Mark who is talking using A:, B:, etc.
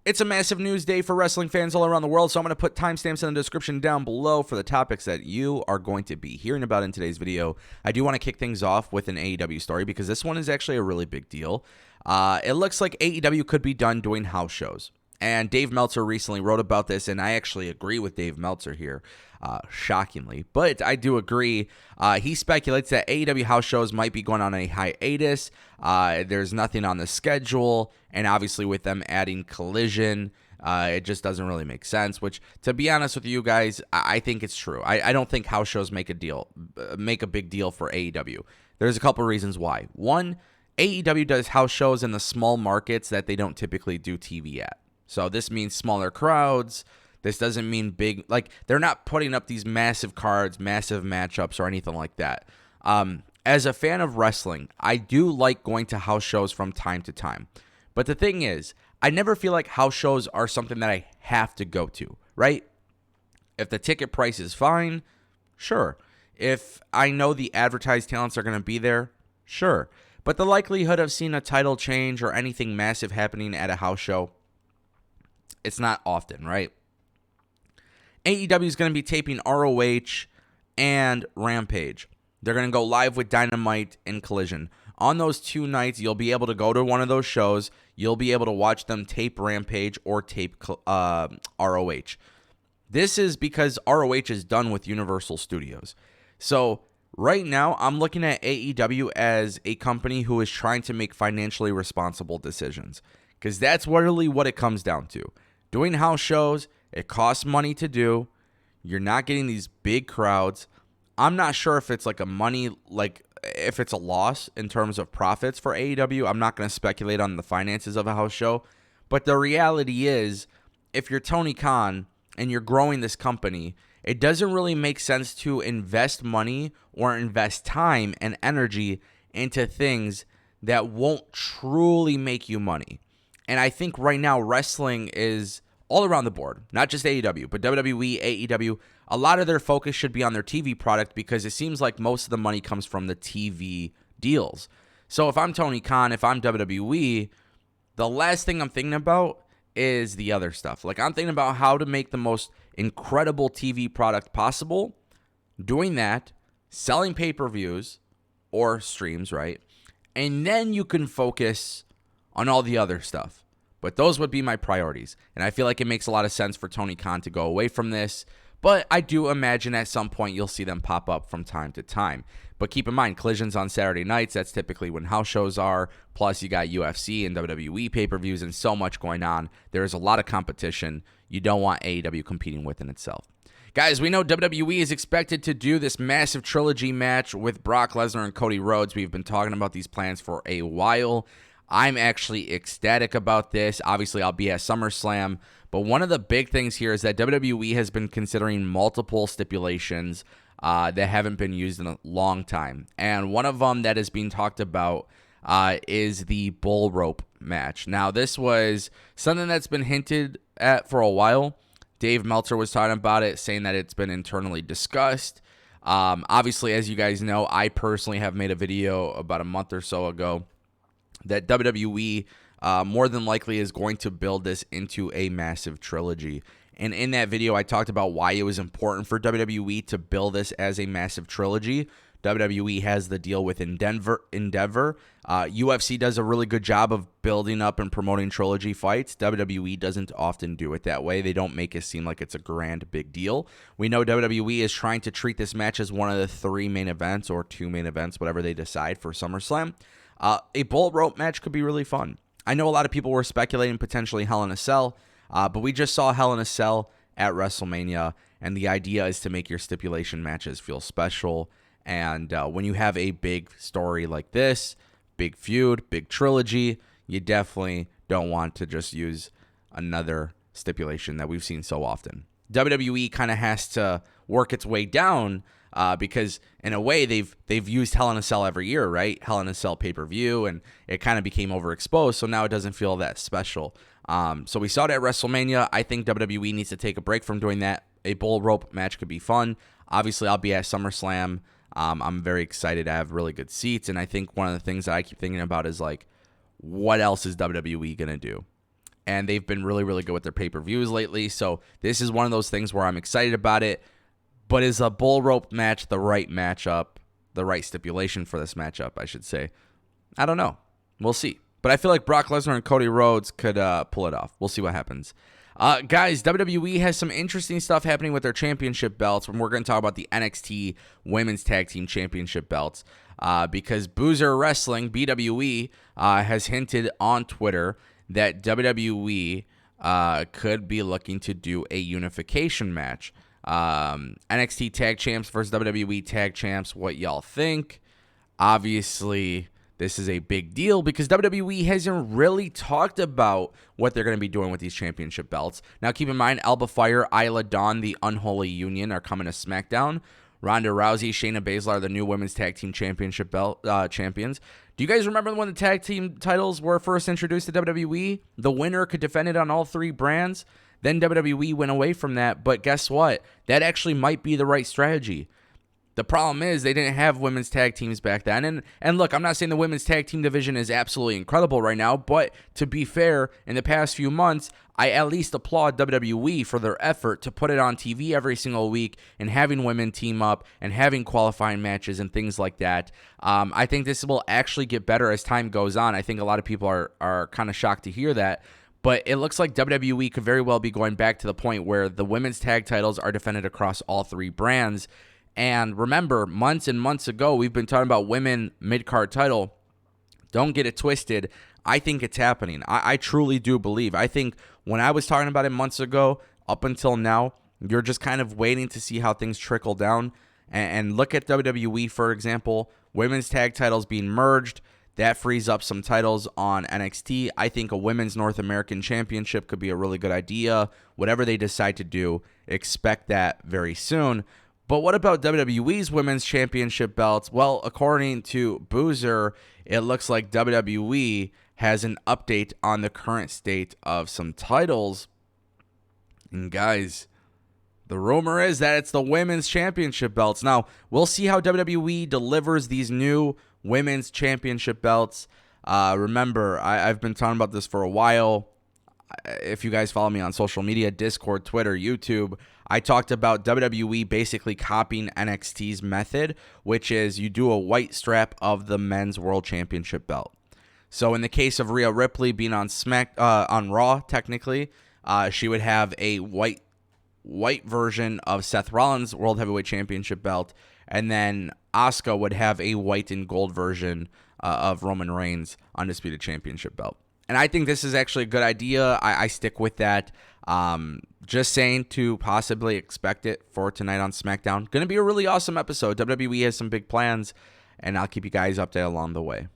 A: It's a massive news day for wrestling fans all around the world, so I'm going to put timestamps in the description down below for the topics that you are going to be hearing about in today's video. I do want to kick things off with an AEW story because this one is actually a really big deal. It looks like AEW could be done doing house shows, and Dave Meltzer recently wrote about this, and I actually agree with Dave Meltzer here, shockingly. But I do agree. He speculates that AEW house shows might be going on a hiatus. There's nothing on the schedule, and obviously with them adding Collision, it just doesn't really make sense, which, to be honest with you guys, I think it's true. I don't think house shows make a big deal for AEW. There's a couple reasons why. One, AEW does house shows in the small markets that they don't typically do TV at. So this means smaller crowds. This doesn't mean big, like, they're not putting up these massive cards, massive matchups, or anything like that. As a fan of wrestling, I do like going to house shows from time to time. But the thing is, I never feel like house shows are something that I have to go to, right? If the ticket price is fine, sure. If I know the advertised talents are going to be there, sure. But the likelihood of seeing a title change or anything massive happening at a house show, it's not often, right? AEW is going to be taping ROH and Rampage. They're going to go live with Dynamite and Collision. On those two nights, you'll be able to go to one of those shows. You'll be able to watch them tape Rampage or tape ROH. This is because ROH is done with Universal Studios. So right now, I'm looking at AEW as a company who is trying to make financially responsible decisions, because that's really what it comes down to. Doing house shows, it costs money to do. You're not getting these big crowds. I'm not sure if it's like if it's a loss in terms of profits for AEW. I'm not going to speculate on the finances of a house show. But the reality is, if you're Tony Khan and you're growing this company, it doesn't really make sense to invest money or invest time and energy into things that won't truly make you money. And I think right now wrestling is all around the board, not just AEW, but WWE, AEW, a lot of their focus should be on their TV product because it seems like most of the money comes from the TV deals. So if I'm Tony Khan, if I'm WWE, the last thing I'm thinking about is the other stuff. Like, I'm thinking about how to make the most incredible TV product possible, doing that, selling pay-per-views or streams, right? And then you can focus on all the other stuff. But those would be my priorities. And I feel like it makes a lot of sense for Tony Khan to go away from this. But I do imagine at some point you'll see them pop up from time to time. But keep in mind, Collision's on Saturday nights. That's typically when house shows are. Plus, you got UFC and WWE pay-per-views and so much going on. There's a lot of competition you don't want AEW competing within itself. Guys, we know WWE is expected to do this massive trilogy match with Brock Lesnar and Cody Rhodes. We've been talking about these plans for a while. I'm actually ecstatic about this. Obviously, I'll be at SummerSlam. But one of the big things here is that WWE has been considering multiple stipulations that haven't been used in a long time. And one of them that is being talked about is the bull rope match. Now, this was something that's been hinted at for a while. Dave Meltzer was talking about it, saying that it's been internally discussed. Obviously, as you guys know, I personally have made a video about a month or so ago that WWE more than likely is going to build this into a massive trilogy. And in that video, I talked about why it was important for WWE to build this as a massive trilogy. WWE has the deal with Endeavor. UFC does a really good job of building up and promoting trilogy fights. WWE doesn't often do it that way. They don't make it seem like it's a grand big deal. We know WWE is trying to treat this match as one of the 3 main events or 2 main events, whatever they decide for SummerSlam. A bull rope match could be really fun. I know a lot of people were speculating potentially Hell in a Cell, but we just saw Hell in a Cell at WrestleMania, and the idea is to make your stipulation matches feel special. And when you have a big story like this, big feud, big trilogy, you definitely don't want to just use another stipulation that we've seen so often. WWE kind of has to work its way down because in a way they've used Hell in a Cell every year, right? Hell in a Cell pay-per-view, and it kind of became overexposed, so now it doesn't feel that special. So we saw it at WrestleMania. I think WWE needs to take a break from doing that. A bull rope match could be fun. Obviously, I'll be at SummerSlam. I'm very excited. I have really good seats, and I think one of the things that I keep thinking about is, like, what else is WWE going to do? and they've been really, really good with their pay-per-views lately. So this is one of those things where I'm excited about it. But is a bull rope match the right matchup, the right stipulation for this matchup, I should say? I don't know. We'll see. But I feel like Brock Lesnar and Cody Rhodes could pull it off. We'll see what happens. Guys, WWE has some interesting stuff happening with their championship belts. When we're going to talk about the NXT Women's Tag Team Championship belts. Because Boozer Wrestling, BWE, has hinted on Twitter that WWE could be looking to do a unification match. NXT Tag Champs versus WWE Tag Champs. What y'all think? Obviously, this is a big deal because WWE hasn't really talked about what they're going to be doing with these championship belts. Now, keep in mind, Alba Fire, Isla Dawn, the Unholy Union are coming to SmackDown. Ronda Rousey, Shayna Baszler are the new Women's Tag Team Championship belt champions. Do you guys remember when the tag team titles were first introduced to WWE? The winner could defend it on all three brands. Then WWE went away from that, but guess what? That actually might be the right strategy. The problem is they didn't have women's tag teams back then. And look, I'm not saying the women's tag team division is absolutely incredible right now, but to be fair, in the past few months, I at least applaud WWE for their effort to put it on TV every single week and having women team up and having qualifying matches and things like that. I think this will actually get better as time goes on. I think a lot of people are kind of shocked to hear that. But it looks like WWE could very well be going back to the point where the women's tag titles are defended across all three brands. And remember, months and months ago, we've been talking about women mid-card title. Don't get it twisted. I think it's happening. I truly do believe. I think when I was talking about it months ago, up until now, you're just kind of waiting to see how things trickle down. And look at WWE, for example. Women's tag titles being merged. That frees up some titles on NXT. I think a Women's North American Championship could be a really good idea. Whatever they decide to do, expect that very soon. But what about WWE's Women's Championship belts? Well, according to Boozer, it looks like WWE has an update on the current state of some titles. And guys, the rumor is that it's the Women's Championship belts. Now, we'll see how WWE delivers these new Women's Championship belts. Remember, I've been talking about this for a while. If you guys follow me on social media, Discord, Twitter, YouTube, I talked about WWE basically copying NXT's method, which is you do a white strap of the Men's World Championship belt. So in the case of Rhea Ripley being on on Raw, technically, she would have a white version of Seth Rollins' World Heavyweight Championship belt, and then Asuka would have a white and gold version of Roman Reigns' Undisputed Championship belt. And I think this is actually a good idea. I stick with that. Just saying to possibly expect it for tonight on SmackDown. Going to be a really awesome episode. WWE has some big plans, and I'll keep you guys updated along the way.